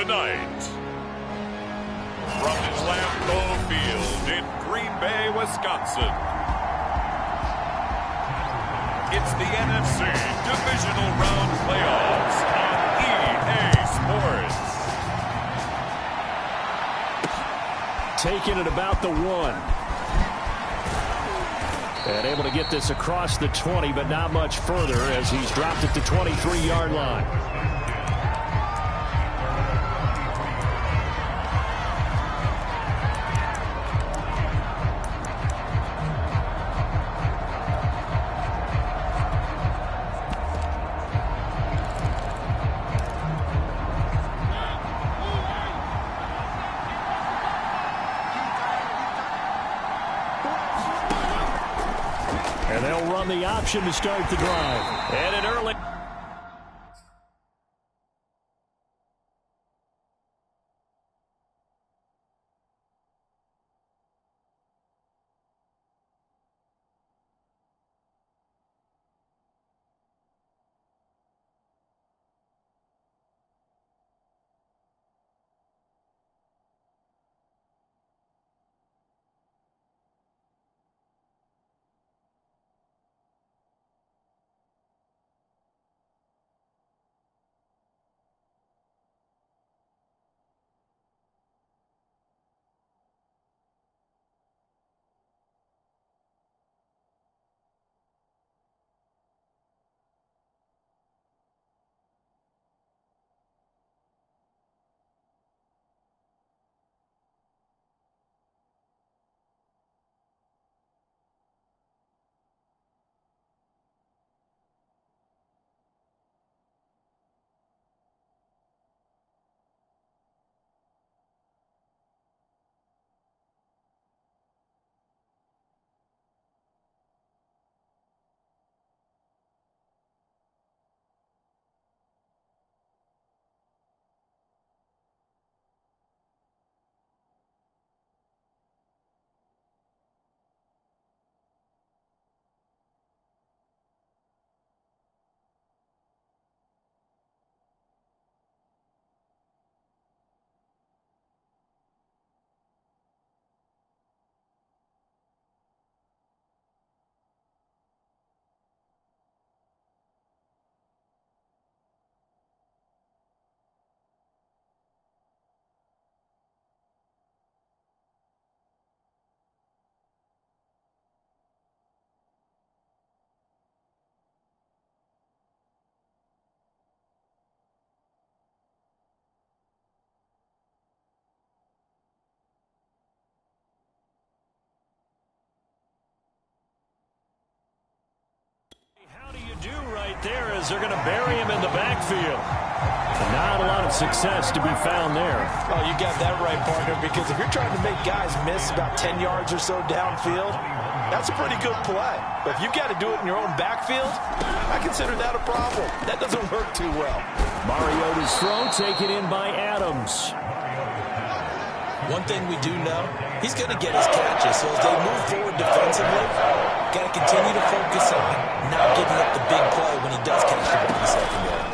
tonight. From his Lambeau Field in Green Bay, Wisconsin, it's the NFC Divisional Round Playoffs on EA Sports. Taking it about the 1. And able to get this across the 20, but not much further as he's dropped it to 23-yard line. And they'll run the option to start the drive. And an early. How do you do right there as they're going to bury him in the backfield? Not a lot of success to be found there. Oh, you got that right, partner, because if you're trying to make guys miss about 10 yards or so downfield, that's a pretty good play. But if you got to do it in your own backfield, I consider that a problem. That doesn't work too well. Mariota's throw taken in by Adams. One thing we do know, he's going to get his catches. So as they move forward defensively, got to continue to focus on not giving up the big play when he does catch the ball in the secondary.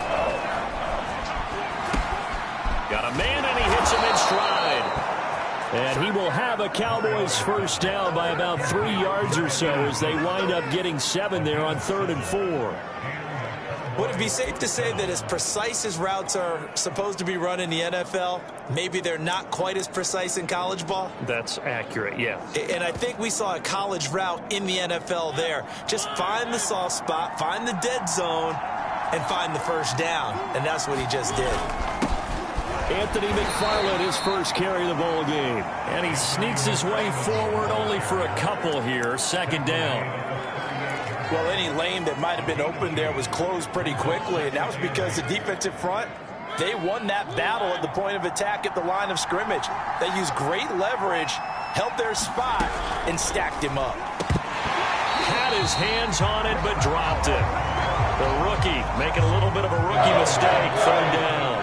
Got a man, and he hits him in stride. And he will have a Cowboys first down by about 3 yards or so as they wind up getting 7 there on 3rd and 4. Would it be safe to say that as precise as routes are supposed to be run in the NFL, maybe they're not quite as precise in college ball? That's accurate, yeah. And I think we saw a college route in the NFL there. Just find the soft spot, find the dead zone, and find the first down. And that's what he just did. Anthony McFarland, his first carry of the ball game. And he sneaks his way forward only for a couple here. 2nd down. Well, any lane that might have been open there was closed pretty quickly, and that was because the defensive front, they won that battle at the point of attack at the line of scrimmage. They used great leverage, held their spot, and stacked him up. Had his hands on it, but dropped it. The rookie making a little bit of a rookie mistake. 3rd down.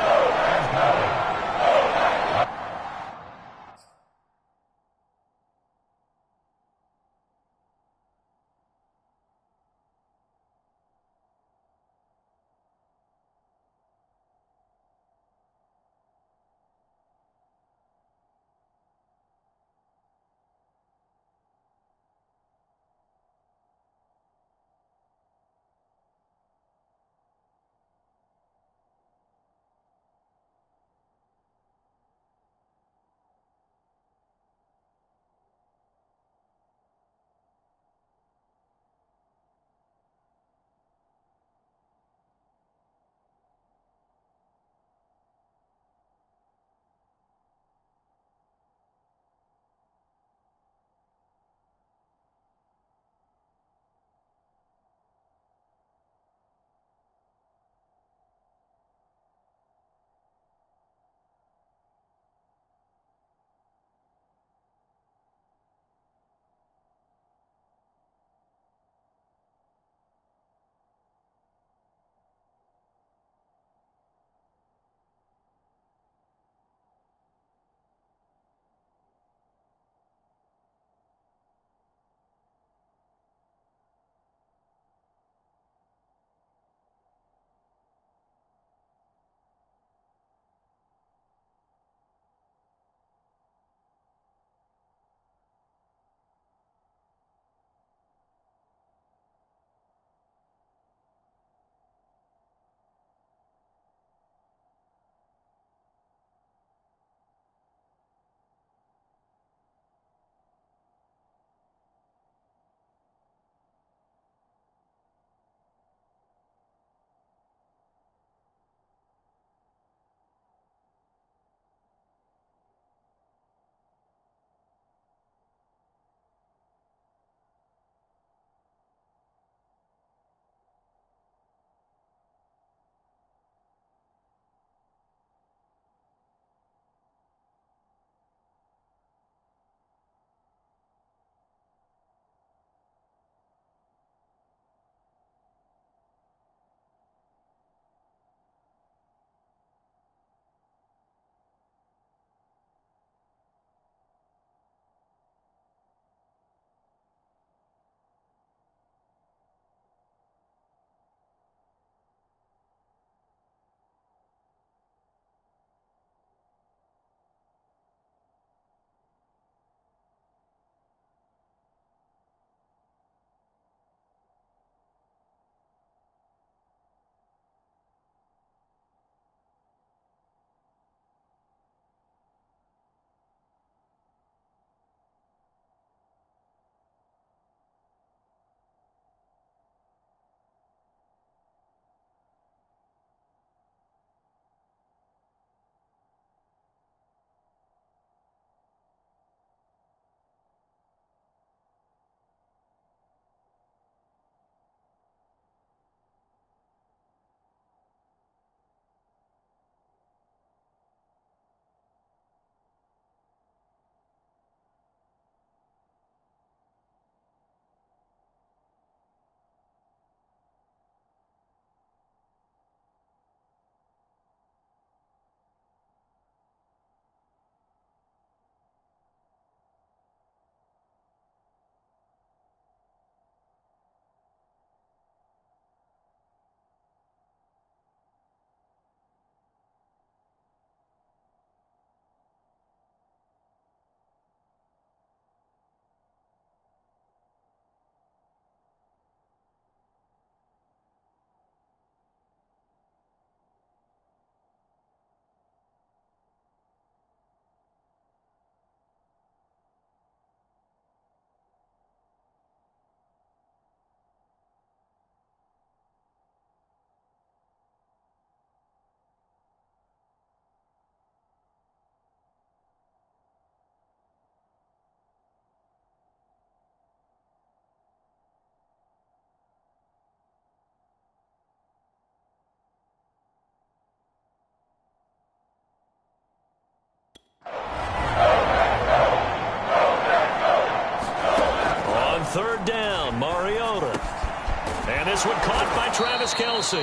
This one caught by Travis Kelce.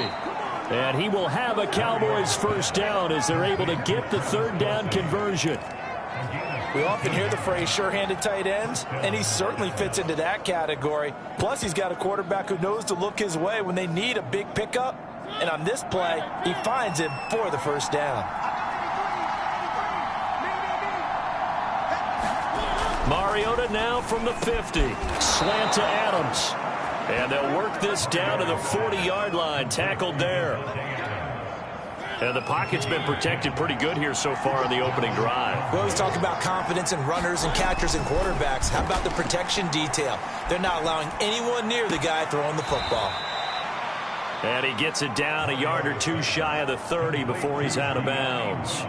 And he will have a Cowboys first down as they're able to get the third down conversion. We often hear the phrase sure-handed tight ends, and he certainly fits into that category. Plus, he's got a quarterback who knows to look his way when they need a big pickup. And on this play, he finds him for the first down. Mariota now from the 50. Slant to Adams. And they'll work this down to the 40-yard line. Tackled there. And the pocket's been protected pretty good here so far in the opening drive. We always talk about confidence in runners and catchers and quarterbacks. How about the protection detail? They're not allowing anyone near the guy throwing the football. And he gets it down a yard or two shy of the 30 before he's out of bounds.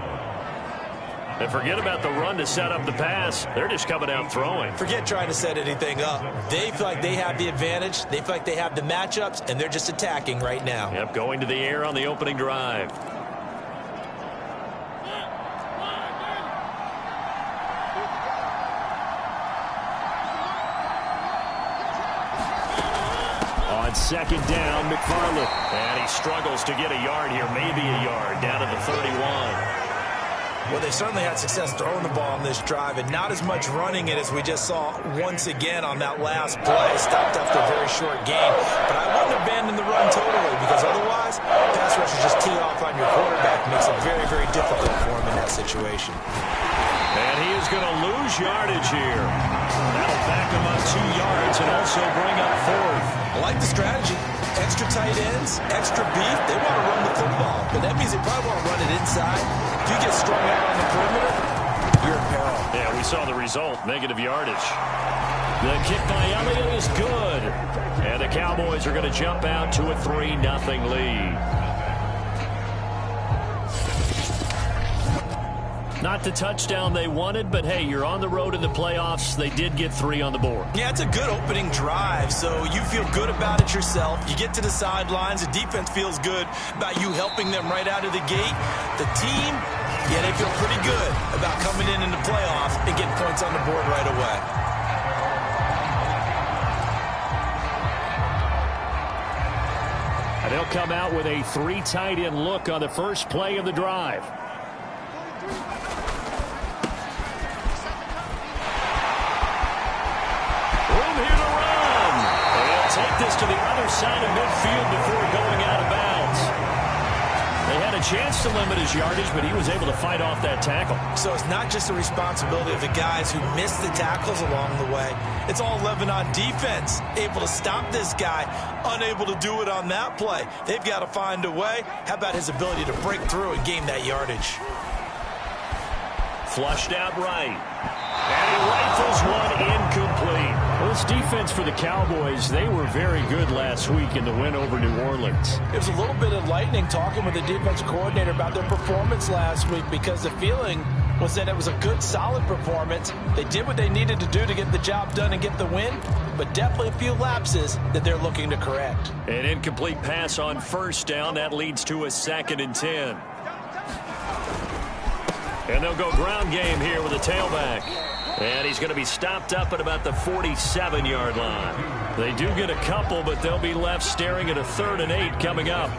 And forget about the run to set up the pass. They're just coming out throwing. Forget trying to set anything up. They feel like they have the advantage. They feel like they have the matchups, and they're just attacking right now. Yep, going to the air on the opening drive. On second down, McFarland. And he struggles to get a yard here, maybe a yard, down at the 31. Well, they certainly had success throwing the ball on this drive and not as much running it as we just saw once again on that last play. Stopped after a very short game. But I wouldn't abandon the run totally because otherwise, pass rushers just tee off on your quarterback. Makes it very, very difficult for him in that situation. And he is going to lose yardage here. That'll back him up 2 yards and also bring up fourth. I like the strategy. Extra tight ends, extra beef. They want to run the football, but that means they probably want to run it inside. If you get strung out on the perimeter, you're in peril. Yeah, we saw the result, negative yardage. The kick by Elliott is good. And the Cowboys are going to jump out to a 3-0 lead. Not the touchdown they wanted, but hey, you're on the road in the playoffs. They did get 3 on the board. Yeah, it's a good opening drive, so you feel good about it yourself. You get to the sidelines. The defense feels good about you helping them right out of the gate. The team, yeah, they feel pretty good about coming in the playoffs and getting points on the board right away. And they'll come out with a 3 tight end look on the first play of the drive. Take this to the other side of midfield before going out of bounds. They had a chance to limit his yardage, but he was able to fight off that tackle. So it's not just the responsibility of the guys who missed the tackles along the way. It's all 11 on defense, able to stop this guy, unable to do it on that play. They've got to find a way. How about his ability to break through and gain that yardage? Flushed out right. And he rifles one incomplete. Well, this defense for the Cowboys, they were very good last week in the win over New Orleans. It was a little bit enlightening talking with the defensive coordinator about their performance last week because the feeling was that it was a good, solid performance. They did what they needed to do to get the job done and get the win, but definitely a few lapses that they're looking to correct. An incomplete pass on first down. That leads to a 2nd and 10. And they'll go ground game here with a tailback. And he's going to be stopped up at about the 47-yard line. They do get a couple, but they'll be left staring at a 3rd and 8 coming up.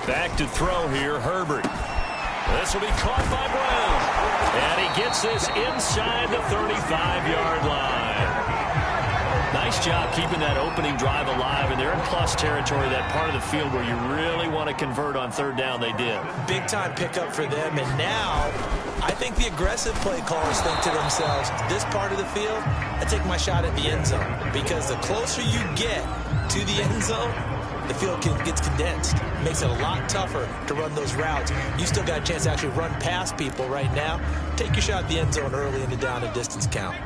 Back to throw here, Herbert. This will be caught by Brown. And he gets this inside the 35-yard line. Nice job keeping that opening drive alive, and they're in plus territory, that part of the field where you really want to convert on 3rd down. They did. Big-time pickup for them, and now I think the aggressive play callers think to themselves, this part of the field, I take my shot at the end zone, because the closer you get to the end zone, the field gets condensed. It makes it a lot tougher to run those routes. You still got a chance to actually run past people right now. Take your shot at the end zone early in the down and distance count.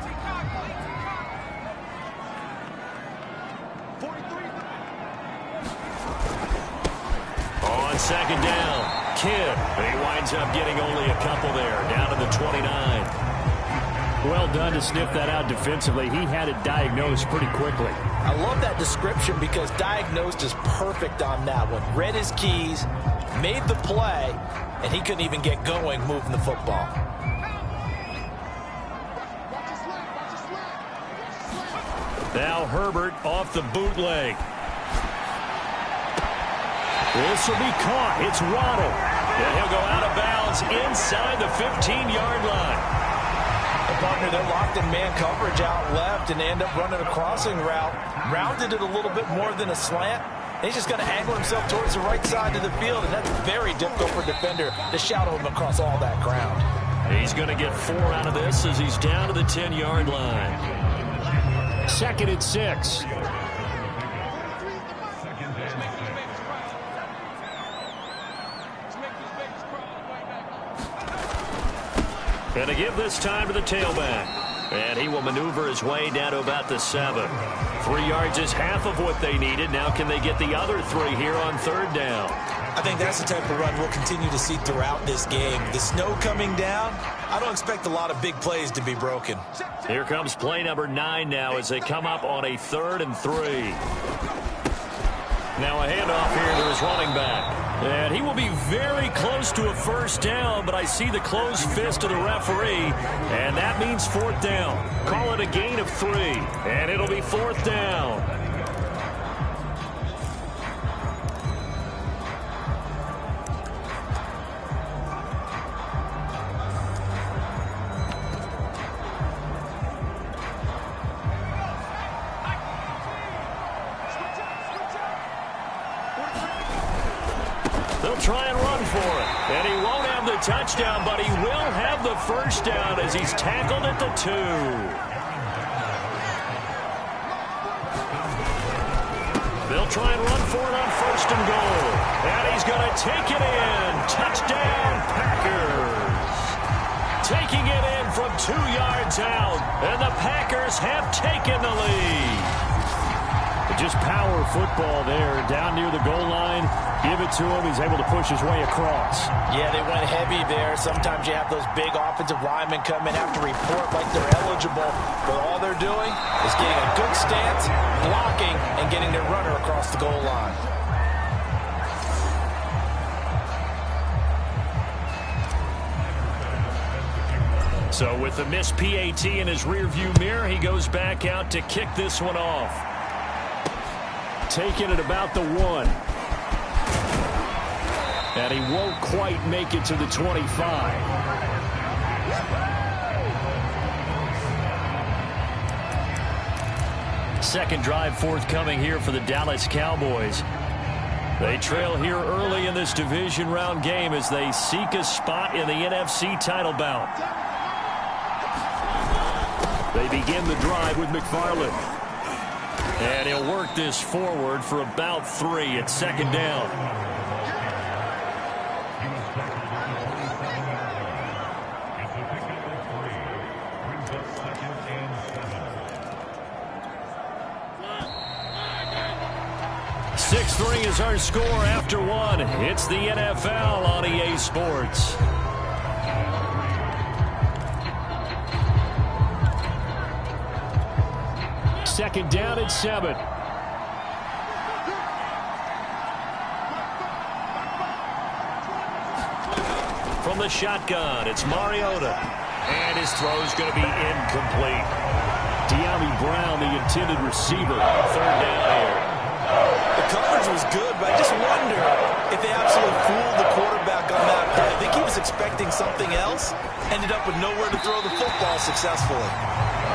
On second down, Kidd. And he winds up getting only a couple there, down to the 29. Well done to sniff that out defensively. He had it diagnosed pretty quickly. I love that description because diagnosed is perfect on that one. Read his keys, made the play, and he couldn't even get going moving the football. Now Herbert off the bootleg. This will be caught. It's Waddle. And he'll go out of bounds inside the 15-yard line. The partner, they're locked in man coverage out left, and they end up running a crossing route. Rounded it a little bit more than a slant. He's just going to angle himself towards the right side of the field, and that's very difficult for a defender to shadow him across all that ground. He's going to get 4 out of this as he's down to the 10-yard line. 2nd and 6. And to give this time to the tailback. And he will maneuver his way down to about the 7. 3 yards is half of what they needed. Now can they get the other 3 here on 3rd down? I think that's the type of run we'll continue to see throughout this game. The snow coming down, I don't expect a lot of big plays to be broken. Here comes play number 9 now as they come up on a 3rd and 3. Now a handoff here to his running back. And he will be very close to a 1st down, but I see the closed fist of the referee, and that means 4th down. Call it a gain of 3, and it'll be 4th down. They'll try and run for it. And he won't have the touchdown, but he will have the 1st down as he's tackled at the 2. They'll try and run for it on 1st and goal. And he's going to take it in. Touchdown, Packers. Taking it in from 2 yards out. And the Packers have taken the lead. Just power football there, down near the goal line. Give it to him. He's able to push his way across. Yeah, they went heavy there. Sometimes you have those big offensive linemen come in, have to report like they're eligible. But all they're doing is getting a good stance, blocking, and getting their runner across the goal line. So with the missed PAT in his rearview mirror, he goes back out to kick this one off. Taking it about the 1. And he won't quite make it to the 25. Second drive forthcoming here for the Dallas Cowboys. They trail here early in this division round game as they seek a spot in the NFC title bout. They begin the drive with McFarland. And he'll work this forward for about 3 at 2nd down. Three is our score after 1. It's the NFL on EA Sports. Second down at 7. From the shotgun, it's Mariota. And his throw's going to be incomplete. De'Ami Brown, the intended receiver. 3rd down here. The coverage was good, but I just wonder if they absolutely fooled the quarterback on that play. I think he was expecting something else, ended up with nowhere to throw the football successfully.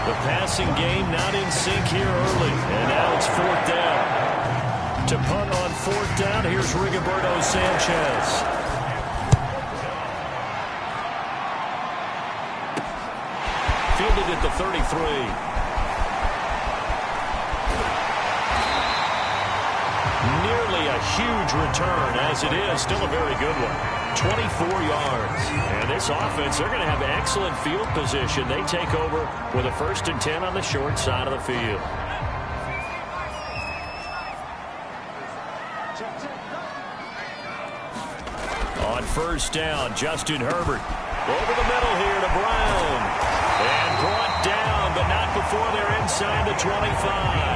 The passing game not in sync here early, and now it's 4th down. To punt on 4th down, here's Rigoberto Sanchez. Fielded at the 33. Nearly a huge return, as it is. Still a very good one. 24 yards. And this offense, they're going to have excellent field position. They take over with a 1st and 10 on the short side of the field. On 1st down, Justin Herbert. Over the middle here to Brown. And brought down, but not before they're inside the 25.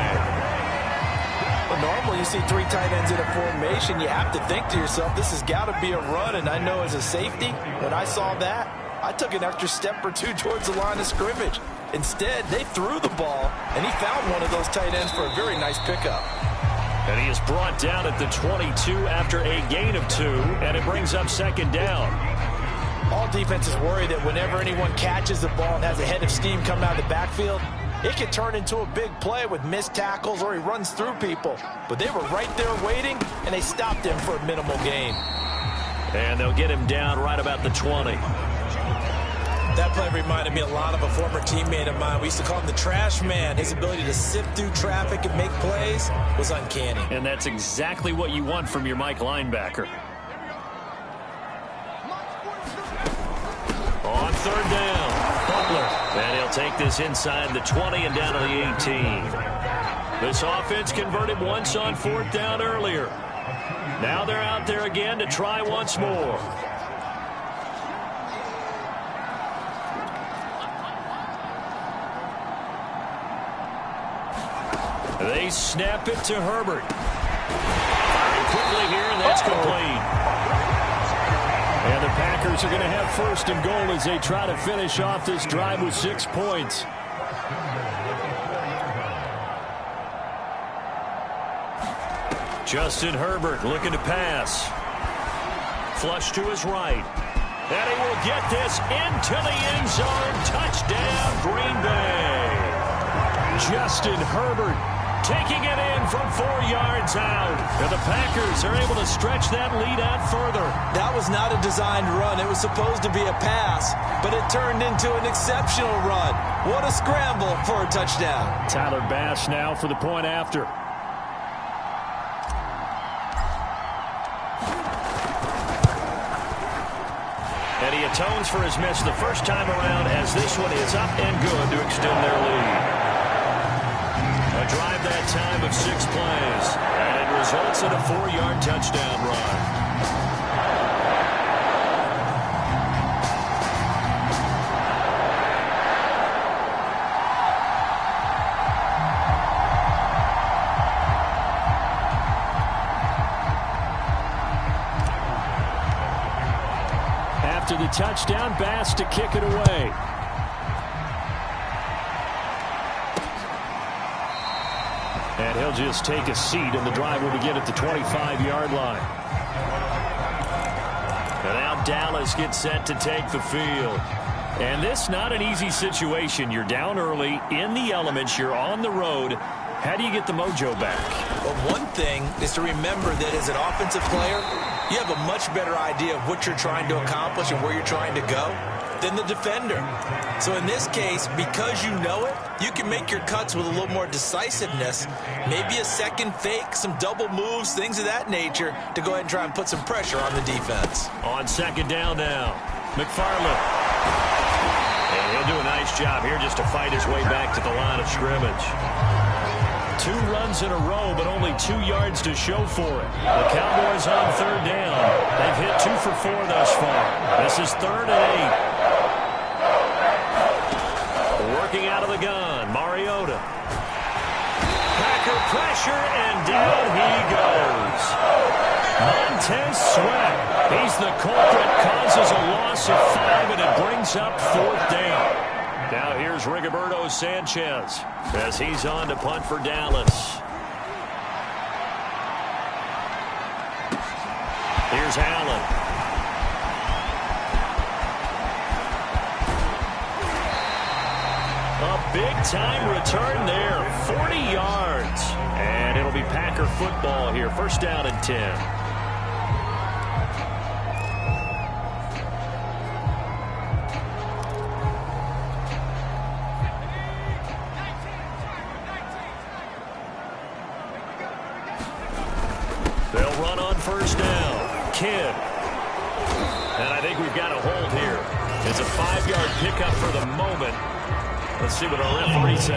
Normally, you see 3 tight ends in a formation, you have to think to yourself, this has got to be a run. And I know as a safety, when I saw that, I took an extra step or 2 towards the line of scrimmage. Instead, they threw the ball, and he found one of those tight ends for a very nice pickup. And he is brought down at the 22 after a gain of 2, and it brings up second down. All defenses worry that whenever anyone catches the ball and has a head of steam coming out of the backfield, it can turn into a big play with missed tackles or he runs through people. But they were right there waiting, and they stopped him for a minimal gain. And they'll get him down right about the 20. That play reminded me a lot of a former teammate of mine. We used to call him the trash man. His ability to sift through traffic and make plays was uncanny. And that's exactly what you want from your Mike linebacker. On third down, Butler. And he'll take this inside the 20 and down to the 18. This offense converted once on fourth down earlier. Now they're out there again to try once more. They snap it to Herbert. Firing quickly here, and that's complete. And the Packers are going to have first and goal as they try to finish off this drive with 6 points. Justin Herbert looking to pass. Flush to his right. And he will get this into the end zone. Touchdown, Green Bay. Justin Herbert taking it in from 4 yards out. And the Packers are able to stretch that lead out further. That was not a designed run. It was supposed to be a pass, but it turned into an exceptional run. What a scramble for a touchdown. Tyler Bass now for the point after. And he atones for his miss the first time around as this one is up and good to extend their lead. A drive that time of 6 plays, and it results in a 4-yard touchdown run. After the touchdown, Bass to kick it away. And he'll just take a seat, and the drive will begin at the 25-yard line. And now Dallas gets set to take the field. And this not an easy situation. You're down early, in the elements, you're on the road. How do you get the mojo back? Well, one thing is to remember that as an offensive player, you have a much better idea of what you're trying to accomplish and where you're trying to go than the defender. So in this case, because you know it, you can make your cuts with a little more decisiveness, maybe a second fake, some double moves, things of that nature, to go ahead and try and put some pressure on the defense. On second down now, McFarland. And he'll do a nice job here just to fight his way back to the line of scrimmage. 2 runs in a row, but only 2 yards to show for it. The Cowboys on third down. They've hit 2 for 4 thus far. This is 3rd and 8. Working out of the gun, Mariota. Packer pressure, and down he goes. Montez Sweat. He's the culprit, causes a loss of 5, and it brings up 4th down. Now here's Rigoberto Sanchez as he's on to punt for Dallas. Here's Allen. A big-time return there, 40 yards. And it'll be Packer football here, 1st down and 10. They'll run on 1st down. Kidd. And I think we've got a hold here. It's a 5-yard pickup for the moment. Let's see what our referee says.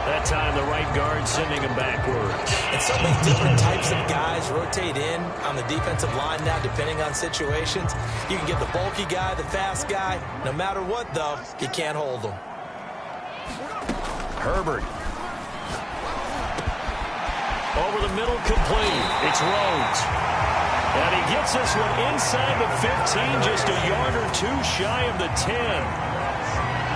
That time the right guard sending him backwards. And so many different types of guys rotate in on the defensive line now, depending on situations. You can get the bulky guy, the fast guy. No matter what, though, you can't hold them. Herbert. Over the middle, complete. It's Rhodes. And he gets this one inside the 15, just a yard or two shy of the 10.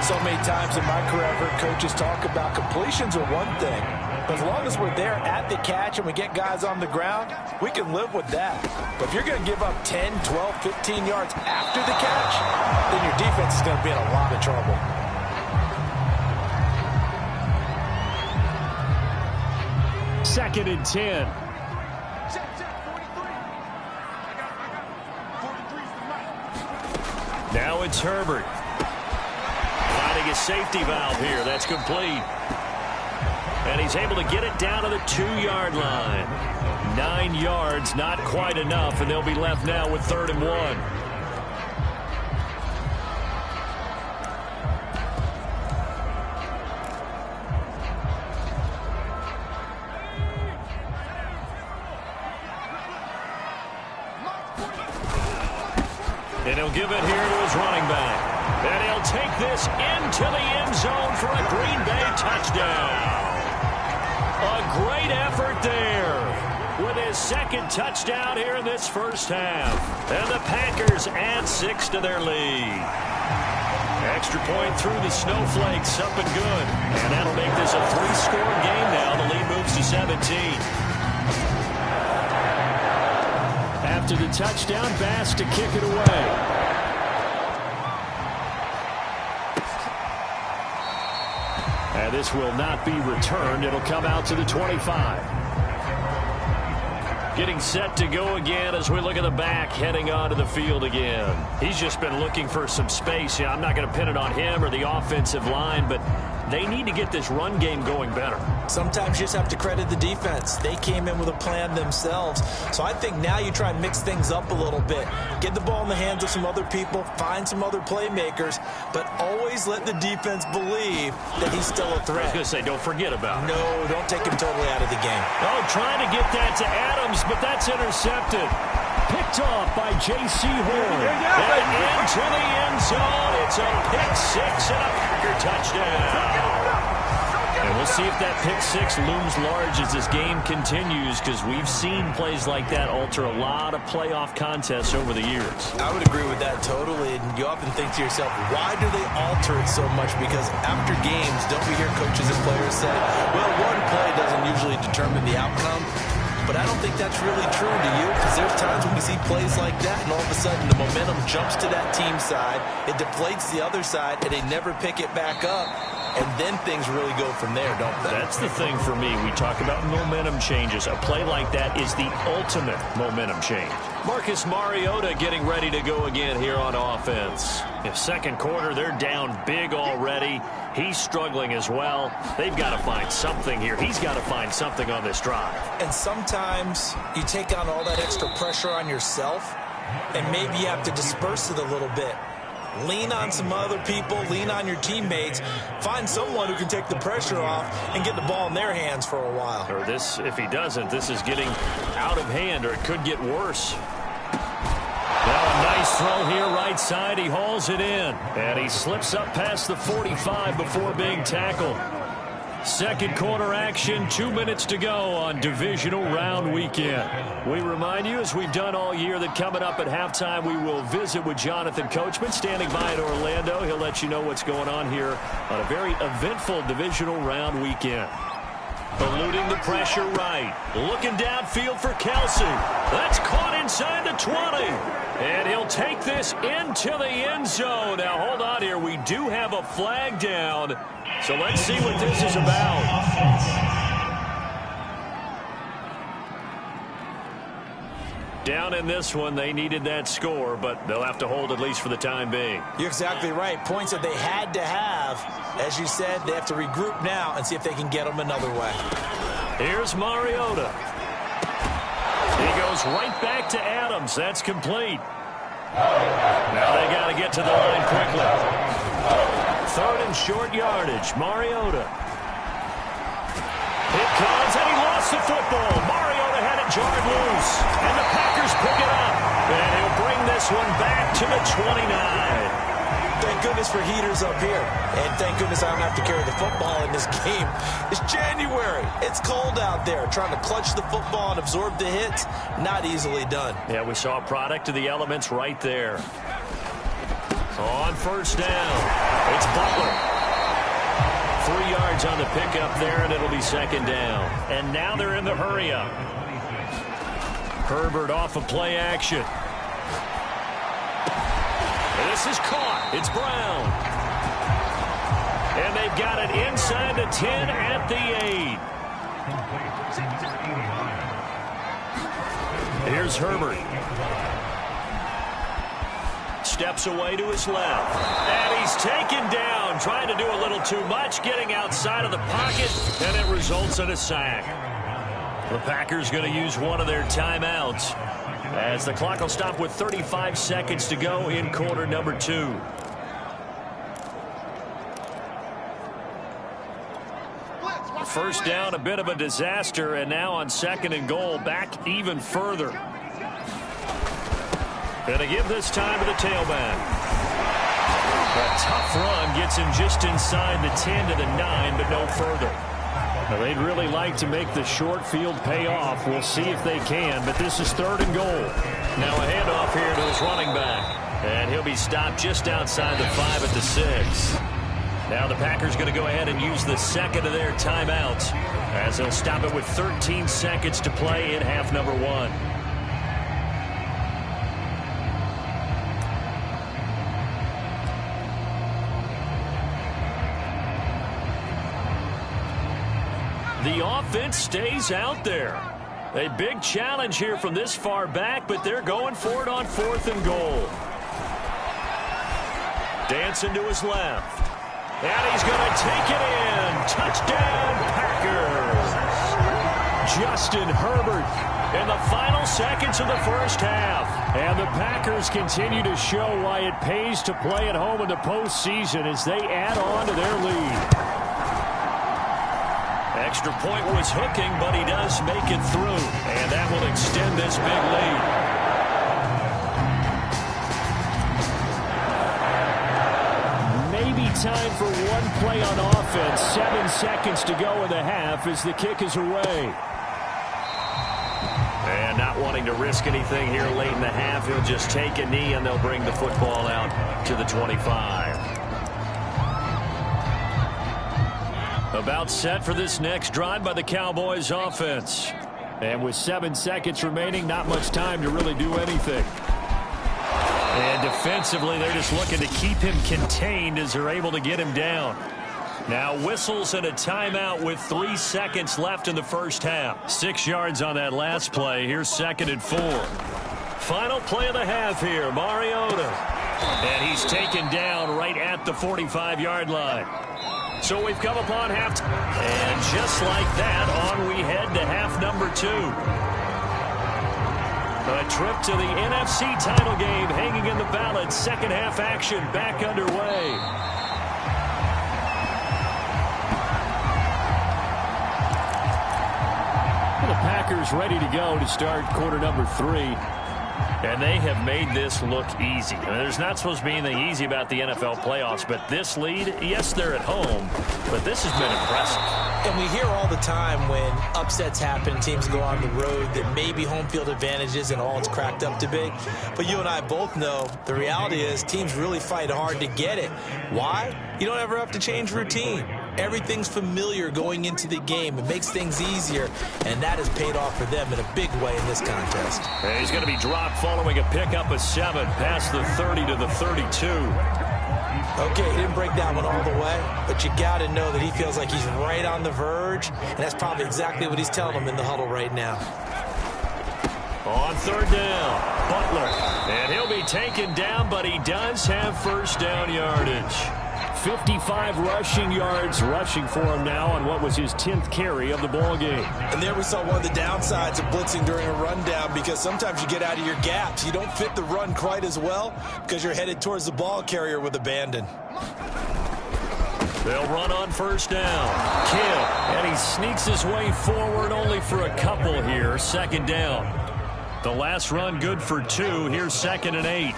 So many times in my career, I've heard coaches talk about completions are one thing. But as long as we're there at the catch and we get guys on the ground, we can live with that. But if you're going to give up 10, 12, 15 yards after the catch, then your defense is going to be in a lot of trouble. Second and 10. Now it's Herbert. Finding a safety valve here. That's complete. And he's able to get it down to the 2-yard line. 9 yards, not quite enough, and they'll be left now with 3rd and 1. And he'll give it here to his running back. And he'll take this into the end zone for a Green Bay touchdown. A great effort there with his second touchdown here in this first half. And the Packers add 6 to their lead. Extra point through the snowflakes, up and good. And that'll make this a 3-score game now. The lead moves to 17. After the touchdown, Bass to kick it away. And this will not be returned. It'll come out to the 25. Getting set to go again as we look at the back, heading onto the field again. He's just been looking for some space. Yeah, I'm not going to pin it on him or the offensive line, but they need to get this run game going better. Sometimes you just have to credit the defense. They came in with a plan themselves. So I think now you try and mix things up a little bit. Get the ball in the hands of some other people, find some other playmakers, but always let the defense believe that he's still a threat. I was going to say, don't forget about it. No, don't take him totally out of the game. Oh, trying to get that to Adams, but that's intercepted. Picked off by J.C. Horn. And into the end zone. It's a pick 6 and a Packer touchdown. And we'll see if that pick 6 looms large as this game continues, because we've seen plays like that alter a lot of playoff contests over the years. I would agree with that totally. And you often think to yourself, why do they alter it so much? Because after games, don't we hear coaches and players say, well, one play doesn't usually determine the outcome. But I don't think that's really true to you, because there's times when we see plays like that, and all of a sudden the momentum jumps to that team side, it deflates the other side, and they never pick it back up, and then things really go from there, don't they? That's the thing for me. We talk about momentum changes. A play like that is the ultimate momentum change. Marcus Mariota getting ready to go again here on offense. In second quarter, they're down big already. He's struggling as well. They've got to find something here. He's got to find something on this drive. And sometimes you take on all that extra pressure on yourself, and maybe you have to disperse it a little bit. Lean on some other people, lean on your teammates, find someone who can take the pressure off and get the ball in their hands for a while. Or this, if he doesn't, this is getting out of hand, or it could get worse. Now a nice throw here right side. He hauls it in. And he slips up past the 45 before being tackled. Second quarter action, 2 minutes to go on divisional round weekend. We remind you, as we've done all year, that coming up at halftime, we will visit with Jonathan Coachman, standing by in Orlando. He'll let you know what's going on here on a very eventful divisional round weekend. Eluding the pressure right. Looking downfield for Kelsey. That's caught inside the 20. And he'll take this into the end zone. Now, hold on here. We do have a flag down. So let's see what this is about. Down in this one, they needed that score, but they'll have to hold at least for the time being. You're exactly right. Points that they had to have. As you said, they have to regroup now and see if they can get them another way. Here's Mariota. He goes right back to Adams. That's complete. Now they got to get to the line quickly. Third and short yardage. Mariota. It comes, and he lost the football. Mariota had it jarred loose, and the Packers pick it up. And he'll bring this one back to the 29. Thank goodness for heaters up here. And thank goodness I don't have to carry the football in this game. It's January. It's cold out there. Trying to clutch the football and absorb the hits, not easily done. Yeah, we saw a product of the elements right there. On first down, it's Butler. 3 yards on the pickup there, and it'll be second down. And now they're in the hurry-up. Herbert off of play action. This is caught. It's Brown. And they've got it inside the 10 at the 8. Here's Herbert. Steps away to his left. And he's taken down, trying to do a little too much, getting outside of the pocket, and it results in a sack. The Packers going to use one of their timeouts, as the clock will stop with 35 seconds to go in quarter number 2. First down, a bit of a disaster, and now on second and goal, back even further. Going to give this time to the tailback. A tough run gets him just inside the 10 to the 9, but no further. Now, they'd really like to make the short field pay off. We'll see if they can, but this is third and goal. Now a handoff here to his running back. And he'll be stopped just outside the 5 at the 6. Now the Packers going to go ahead and use the second of their timeouts, as they'll stop it with 13 seconds to play in half number 1. The offense stays out there. A big challenge here from this far back, but they're going for it on fourth and goal. Dancing to his left. And he's going to take it in. Touchdown, Packers. Justin Herbert in the final seconds of the first half. And the Packers continue to show why it pays to play at home in the postseason as they add on to their lead. Extra point was hooking, but he does make it through. And that will extend this big lead. Maybe time for one play on offense. 7 seconds to go in the half as the kick is away. And not wanting to risk anything here late in the half, he'll just take a knee and they'll bring the football out to the 25. About set for this next drive by the Cowboys offense. And with 7 seconds remaining, not much time to really do anything. And defensively, they're just looking to keep him contained as they're able to get him down. Now whistles and a timeout with 3 seconds left in the first half. 6 yards on that last play. Here's second and 4. Final play of the half here, Mariota. And he's taken down right at the 45-yard line. So we've come upon halftime. And just like that, on we head to half number 2. A trip to the NFC title game hanging in the balance. Second half action back underway. The Packers ready to go to start quarter number 3. And they have made this look easy. I mean, there's not supposed to be anything easy about the NFL playoffs, but this lead, yes, they're at home, but this has been impressive. And we hear all the time when upsets happen, teams go on the road, that maybe home field advantage isn't all it's cracked up to be. But you and I both know the reality is teams really fight hard to get it. Why? You don't ever have to change routine. Everything's familiar going into the game. It makes things easier, and that has paid off for them in a big way in this contest. And he's going to be dropped following a pickup of 7 past the 30 to the 32. Okay, he didn't break that one all the way, but you got to know that he feels like he's right on the verge, and that's probably exactly what he's telling them in the huddle right now. On third down, Butler. And he'll be taken down, but he does have first down yardage. 55 rushing yards rushing for him now on what was his 10th carry of the ball game. And there we saw one of the downsides of blitzing during a rundown, because sometimes you get out of your gaps. You don't fit the run quite as well because you're headed towards the ball carrier with abandon. They'll run on first down. Kill. And he sneaks his way forward only for a couple here. Second down. The last run good for 2. Here's second and 8.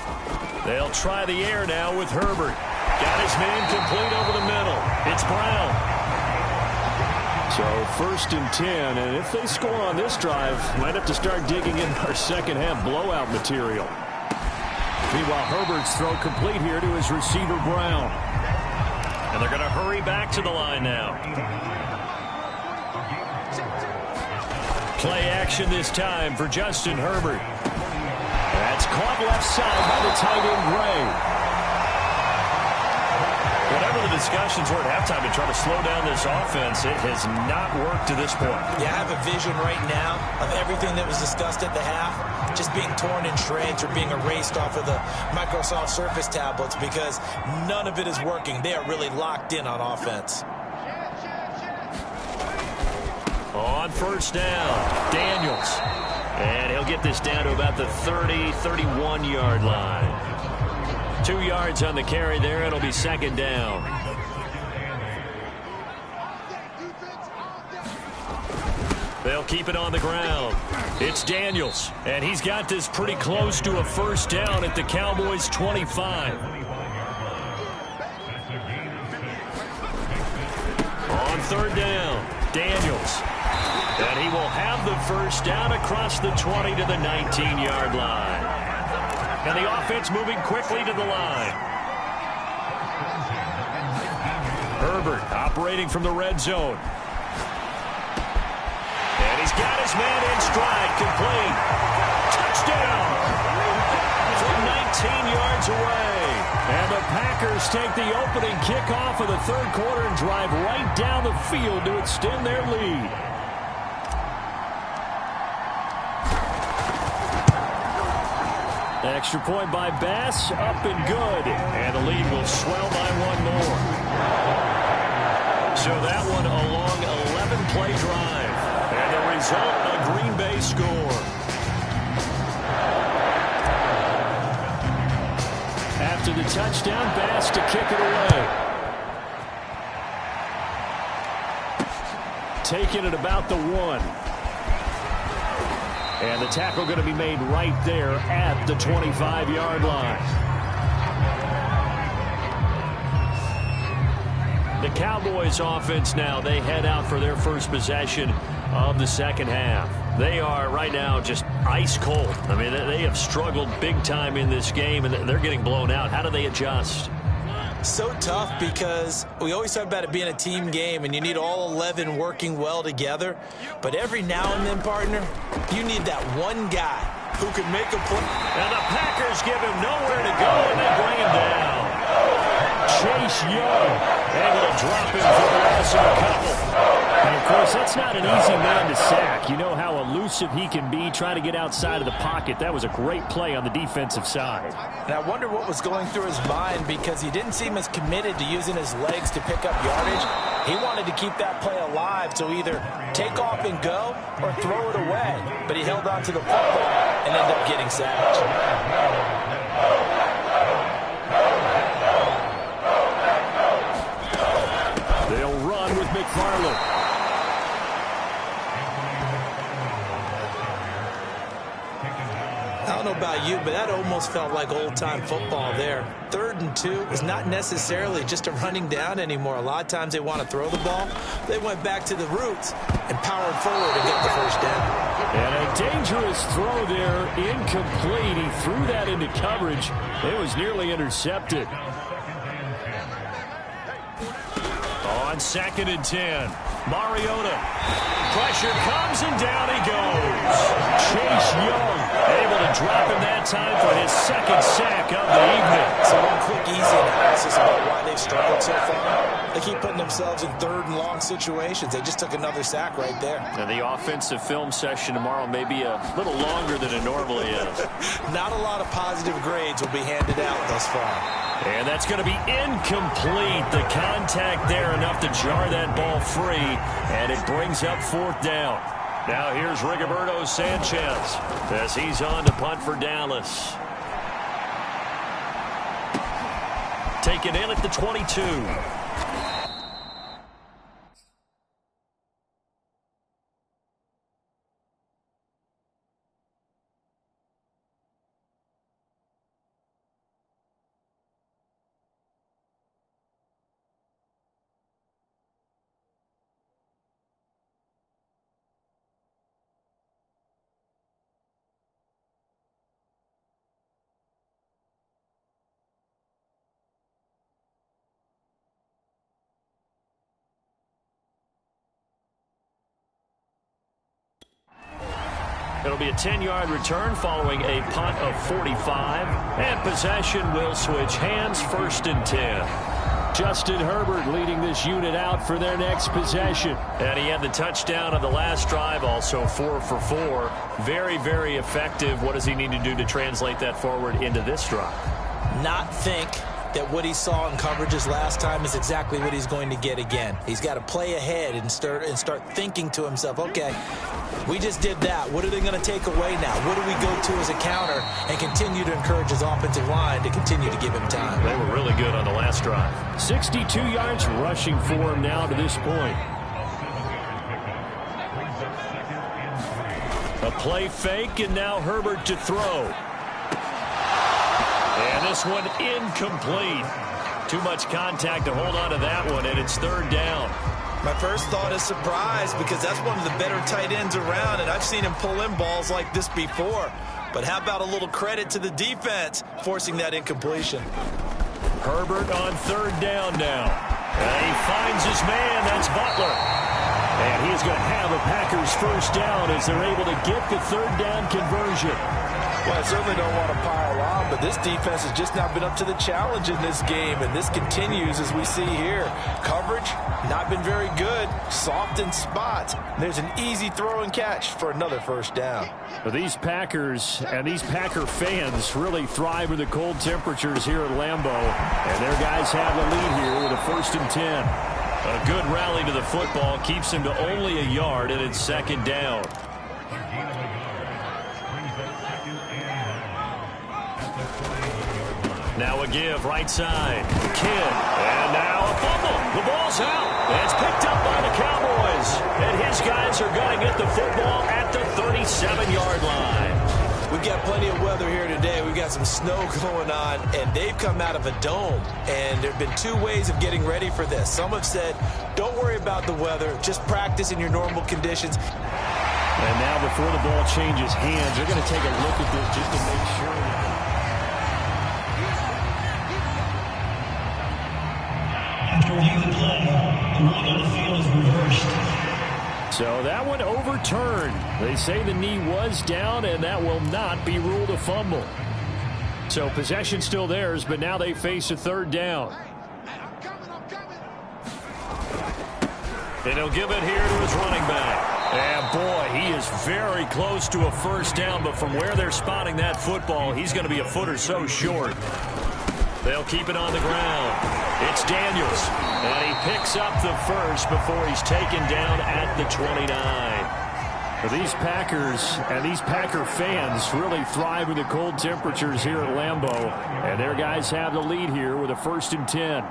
They'll try the air now with Herbert. Got his man complete over the middle. It's Brown. So 1st and 10, and if they score on this drive, might have to start digging in our second-half blowout material. Meanwhile, Herbert's throw complete here to his receiver, Brown. And they're going to hurry back to the line now. Play action this time for Justin Herbert. That's caught left side by the tight end, Gray. Whatever the discussions were at halftime to try to slow down this offense, it has not worked to this point. Yeah, I have a vision right now of everything that was discussed at the half just being torn in shreds or being erased off of the Microsoft Surface tablets because none of it is working. They are really locked in on offense. On 1st down, Daniels. And he'll get this down to about the 30, 31-yard line. 2 yards on the carry there. It'll be 2nd down. They'll keep it on the ground. It's Daniels, and he's got this pretty close to a 1st down at the Cowboys' 25. On 3rd down, Daniels. And he will have the 1st down across the 20 to the 19-yard line. And the offense moving quickly to the line. Herbert operating from the red zone. And he's got his man in stride, complete. Touchdown! From 19 yards away. And the Packers take the opening kickoff of the 3rd quarter and drive right down the field to extend their lead. Extra point by Bass, up and good. And the lead will swell by 1 more. So that one a long 11-play drive. And the result, a Green Bay score. After the touchdown, Bass to kick it away. Taking it about the 1. And the tackle going to be made right there at the 25-yard line. The Cowboys offense now, they head out for their first possession of the 2nd half. They are right now just ice cold. I mean, they have struggled big time in this game, and they're getting blown out. How do they adjust? So tough because we always talk about it being a team game and you need all 11 working well together. But every now and then, partner, you need that one guy who can make a play. And the Packers give him nowhere to go and they bring him down. Chase Young able to drop him for the loss of a couple. And of course, that's not an easy man to sack. You know how elusive he can be trying to get outside of the pocket. That was a great play on the defensive side. And I wonder what was going through his mind because he didn't seem as committed to using his legs to pick up yardage. He wanted to keep that play alive to either take off and go or throw it away. But he held on to the football and ended up getting sacked. They'll run with McFarland. I don't know about you, but that almost felt like old-time football there. 3rd and 2 is not necessarily just a running down anymore. A lot of times they want to throw the ball. They went back to the roots and powered forward to get the 1st down. And a dangerous throw there, incomplete. He threw that into coverage. It was nearly intercepted. On 2nd and 10, Mariota. Pressure comes and down he goes. Chase Young able to drop him that time for his 2nd sack of the evening. So one quick, easy analysis about why they've struggled so far. They keep putting themselves in 3rd and long situations. They just took another sack right there. And the offensive film session tomorrow may be a little longer than it normally is. Not a lot of positive grades will be handed out thus far. And that's going to be incomplete. The contact there enough to jar that ball free. And it brings up 4th down. Now here's Rigoberto Sanchez as he's on to punt for Dallas. Taken in at the 22. It'll be a 10-yard return following a punt of 45. And possession will switch hands, 1st and 10. Justin Herbert leading this unit out for their next possession. And he had the touchdown on the last drive, also 4 for 4. Very, very effective. What does he need to do to translate that forward into this drive? Not think that what he saw in coverages last time is exactly what he's going to get again. He's got to play ahead and start thinking to himself, okay, we just did that. What are they going to take away now? What do we go to as a counter? And continue to encourage his offensive line to continue to give him time. They were really good on the last drive. 62 yards rushing for him now to this point. A play fake, and now Herbert to throw. And this one incomplete. Too much contact to hold on to that one, and it's 3rd down. My first thought is surprise, because that's one of the better tight ends around, and I've seen him pull in balls like this before. But how about a little credit to the defense forcing that incompletion? Herbert on 3rd down now. And he finds his man. That's Butler. And he's going to have a Packers 1st down as they're able to get the 3rd down conversion. Well, I certainly don't want to pile on, but this defense has just not been up to the challenge in this game, and this continues as we see here. Coverage, not been very good. Soft in spots. There's an easy throw and catch for another 1st down. But these Packers and these Packer fans really thrive with the cold temperatures here at Lambeau, and their guys have the lead here with a 1st and 10. A good rally to the football keeps him to only a yard, and it's 2nd down. Now a give right side. Kidd. And now a fumble. The ball's out. And it's picked up by the Cowboys. And his guys are going to get the football at the 37-yard line. We've got plenty of weather here today. We've got some snow going on, and they've come out of a dome. And there have been 2 ways of getting ready for this. Some have said, don't worry about the weather. Just practice in your normal conditions. And now before the ball changes hands, they're going to take a look at this just to make sure. After reviewing the play, the ruling on the field is reversed. So that one overturned. They say the knee was down, and that will not be ruled a fumble. So possession still theirs, but now they face a 3rd down. And he'll give it here to his running back. And boy, he is very close to a 1st down, but from where they're spotting that football, he's going to be a foot or so short. They'll keep it on the ground. It's Daniels, and he picks up the 1st before he's taken down at the 29. But these Packers and these Packer fans really thrive with the cold temperatures here at Lambeau, and their guys have the lead here with a 1st and 10.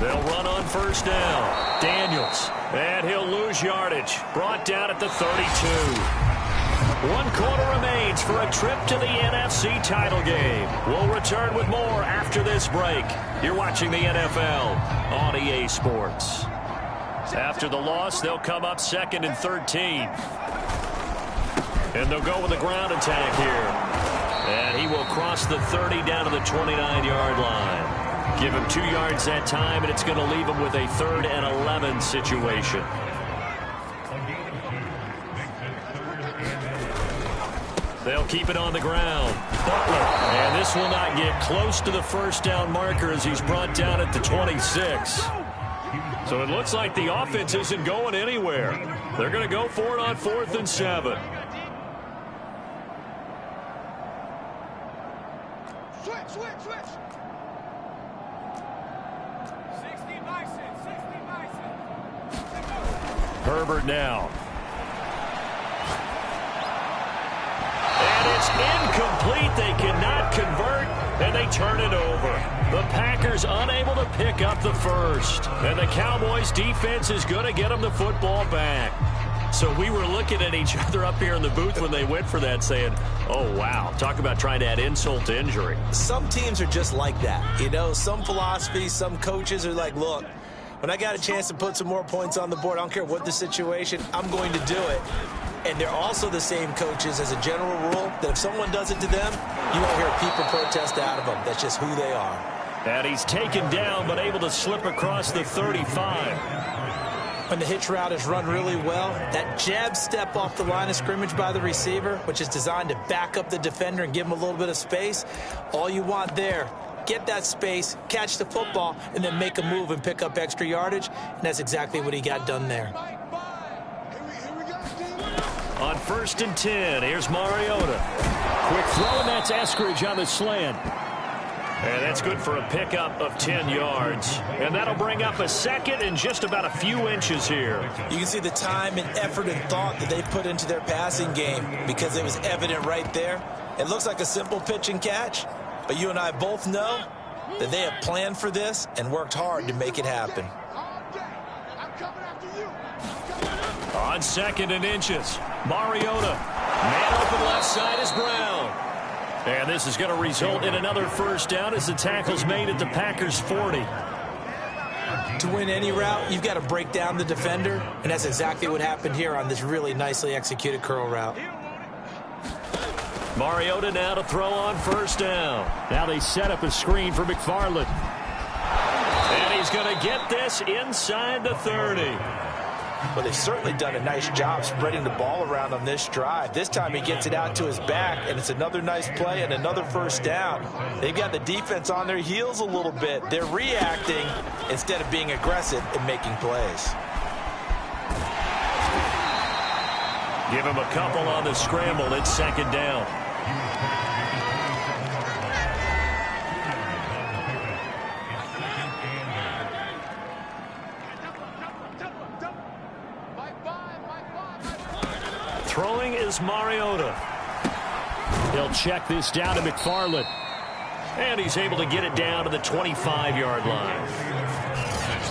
They'll run on 1st down. Daniels, and he'll lose yardage. Brought down at the 32. 1 quarter remains for a trip to the NFC title game. We'll return with more after this break. You're watching the NFL on EA Sports. After the loss, they'll come up 2nd and 13. And they'll go with a ground attack here. And he will cross the 30 down to the 29-yard line. Give him 2 yards that time, and it's going to leave him with a 3rd and 11 situation. They'll keep it on the ground. Butler. And this will not get close to the 1st down marker as he's brought down at the 26. So it looks like the offense isn't going anywhere. They're going to go for it on 4th and 7. Switch. 60 bison. Herbert now. And it's incomplete. They cannot convert, and they turn it over. The Packers unable to pick up the 1st. And the Cowboys defense is going to get them the football back. So we were looking at each other up here in the booth when they went for that saying, oh, wow, talk about trying to add insult to injury. Some teams are just like that. You know, some philosophies, some coaches are like, look, when I got a chance to put some more points on the board, I don't care what the situation, I'm going to do it. And they're also the same coaches as a general rule that if someone does it to them, you won't hear people protest out of them. That's just who they are. And he's taken down but able to slip across the 35. When the hitch route is run really well, that jab step off the line of scrimmage by the receiver, which is designed to back up the defender and give him a little bit of space, all you want there, get that space, catch the football, and then make a move and pick up extra yardage, and that's exactly what he got done there. On 1st and 10, here's Mariota. Quick throw, and that's Eskridge on the slant. And that's good for a pickup of 10 yards. And that'll bring up a second and just about a few inches here. You can see the time and effort and thought that they put into their passing game because it was evident right there. It looks like a simple pitch and catch, but you and I both know that they have planned for this and worked hard to make it happen. On 2nd and inches, Mariota. Man open left side is Brown. And this is going to result in another first down as the tackle's made at the Packers' 40. To win any route, you've got to break down the defender, and that's exactly what happened here on this really nicely executed curl route. Mariota now to throw on 1st down. Now they set up a screen for McFarland. And he's going to get this inside the 30. Well, they've certainly done a nice job spreading the ball around on this drive. This time he gets it out to his back, and it's another nice play and another first down. They've got the defense on their heels a little bit. They're reacting instead of being aggressive and making plays. Give him a couple on the scramble. It's 2nd down. Throwing is Mariota. He'll check this down to McFarland. And he's able to get it down to the 25-yard line.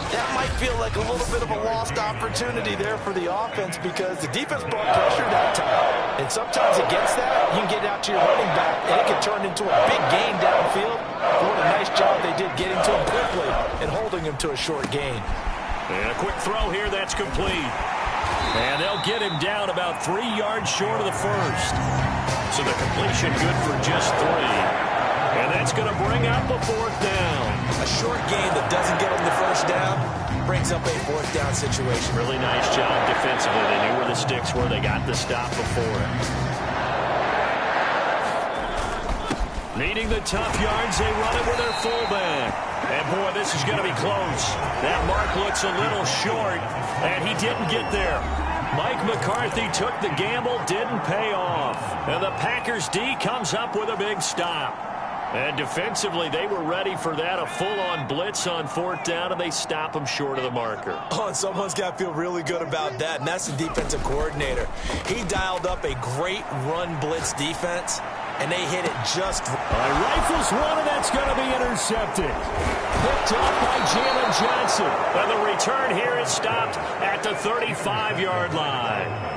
That might feel like a little bit of a lost opportunity there for the offense because the defense brought pressure that time. And sometimes against that, you can get out to your running back, and it can turn into a big gain downfield. What a nice job they did getting to him quickly and holding him to a short gain. And a quick throw here, that's complete. And they'll get him down about 3 yards short of the first. So the completion good for just 3. And that's going to bring up a 4th down. A short gain that doesn't get them the first down brings up a 4th down situation. Really nice job defensively. They knew where the sticks were. They got the stop before it. Needing the tough yards, they run it with their fullback. And, boy, this is going to be close. That mark looks a little short, and he didn't get there. Mike McCarthy took the gamble, didn't pay off. And the Packers D comes up with a big stop. And defensively, they were ready for that, a full-on blitz on 4th down, and they stop him short of the marker. Oh, and someone's got to feel really good about that, and that's the defensive coordinator. He dialed up a great run blitz defense, and they hit it just right. Rifles one, and that's going to be intercepted. Picked up by Jalen Johnson. And the return here is stopped at the 35-yard line.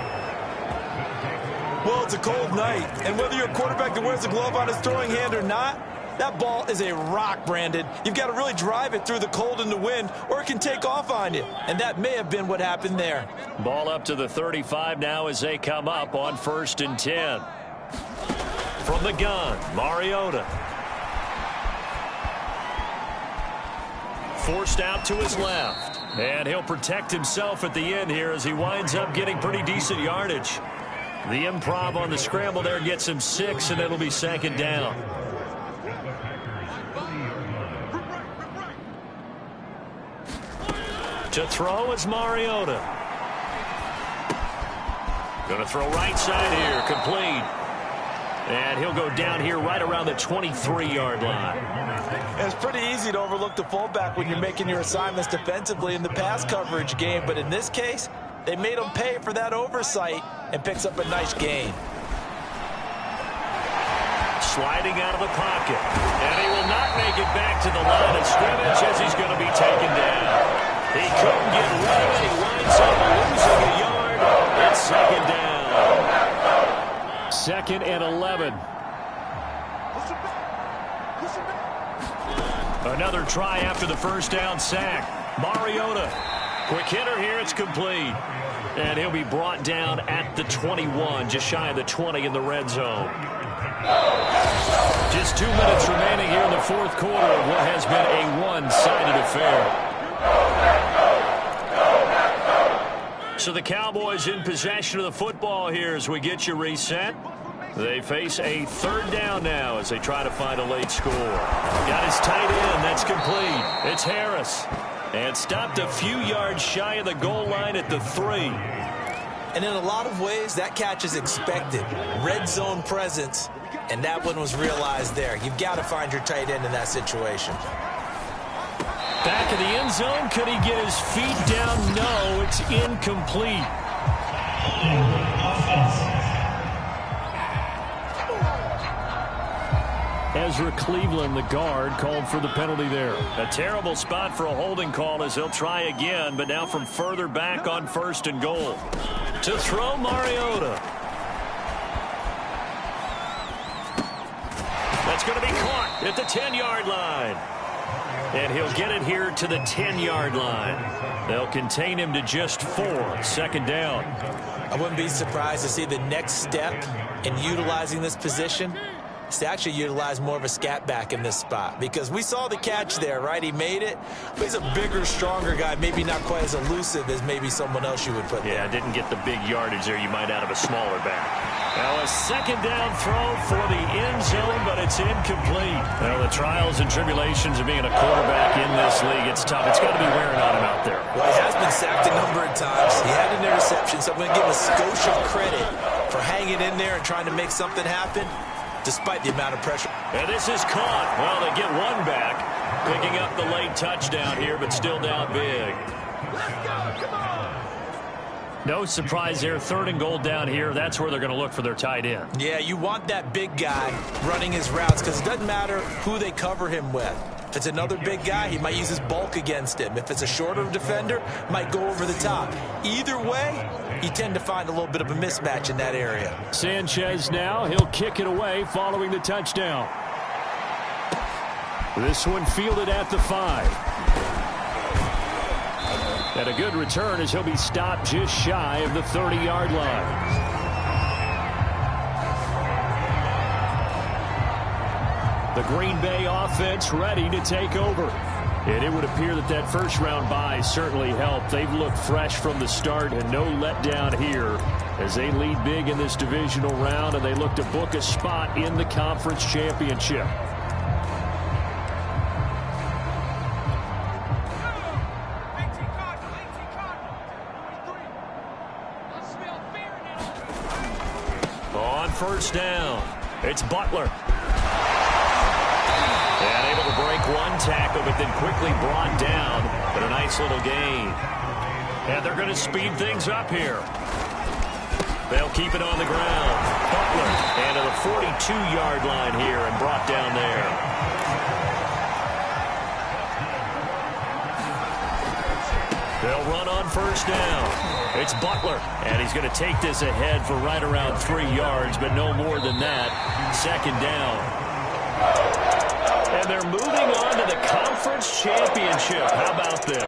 Well, it's a cold night, and whether you're a quarterback that wears a glove on his throwing hand or not, that ball is a rock, Brandon. You've got to really drive it through the cold and the wind, or it can take off on you. And that may have been what happened there. Ball up to the 35 now as they come up on 1st and 10. From the gun, Mariota. Forced out to his left. And he'll protect himself at the end here as he winds up getting pretty decent yardage. The improv on the scramble there gets him 6, and it'll be 2nd down. To throw is Mariota. Going to throw right side here, complete. And he'll go down here right around the 23-yard line. It's pretty easy to overlook the fullback when you're making your assignments defensively in the pass coverage game, but in this case, they made him pay for that oversight and picks up a nice gain. Sliding out of the pocket. And he will not make it back to the line of scrimmage as he's going to be taken down. He couldn't get rid of it. He winds up losing a yard. It's 2nd down. 2nd and 11. Another try after the first down sack. Mariota. Quick hitter here. It's complete. And he'll be brought down at the 21, just shy of the 20 in the red zone. Just 2 minutes remaining here in the 4th quarter of what has been a one-sided affair. So the Cowboys in possession of the football here as we get you reset. They face a third down now as they try to find a late score. Got his tight end. That's complete. It's Harris. And stopped a few yards shy of the goal line at the 3. And in a lot of ways, that catch is expected. Red zone presence, and that one was realized there. You've got to find your tight end in that situation. Back of the end zone. Could he get his feet down? No, it's incomplete. Ezra Cleveland, the guard, called for the penalty there. A terrible spot for a holding call as they'll try again, but now from further back on 1st and goal. To throw, Mariota. That's going to be caught at the 10-yard line. And he'll get it here to the 10-yard line. They'll contain him to just 4. 2nd down. I wouldn't be surprised to see the next step in utilizing this position is to actually utilize more of a scat back in this spot, because we saw the catch there, right? He made it, but he's a bigger, stronger guy, maybe not quite as elusive as maybe someone else you would put there. Yeah, didn't get the big yardage there you might out of a smaller back. Now a 2nd down throw for the end zone, but it's incomplete. Well, the trials and tribulations of being a quarterback in this league, it's tough. It's got to be wearing on him out there. Well, he has been sacked a number of times. He had an interception, so I'm going to give him a skosh of credit for hanging in there and trying to make something happen, despite the amount of pressure. And this is caught. Well, they get one back, picking up the late touchdown here, but still down big. No surprise there. 3rd and goal down here. That's where they're going to look for their tight end. Yeah, you want that big guy running his routes, because it doesn't matter who they cover him with. If it's another big guy, he might use his bulk against him. If it's a shorter defender, might go over the top. Either way, you tend to find a little bit of a mismatch in that area. Sanchez now, he'll kick it away following the touchdown. This one fielded at the 5. And a good return as he'll be stopped just shy of the 30-yard line. The Green Bay offense ready to take over. And it would appear that that first-round bye certainly helped. They've looked fresh from the start and no letdown here as they lead big in this divisional round, and they look to book a spot in the conference championship. On 1st down, it's Butler. And able to break one tackle, but then quickly brought down. But a nice little gain. And they're going to speed things up here. They'll keep it on the ground. Butler, and to the 42-yard line here and brought down there. They'll run on 1st down. It's Butler, and he's going to take this ahead for right around 3 yards, but no more than that. 2nd down. And they're moving on to the conference championship. How about this?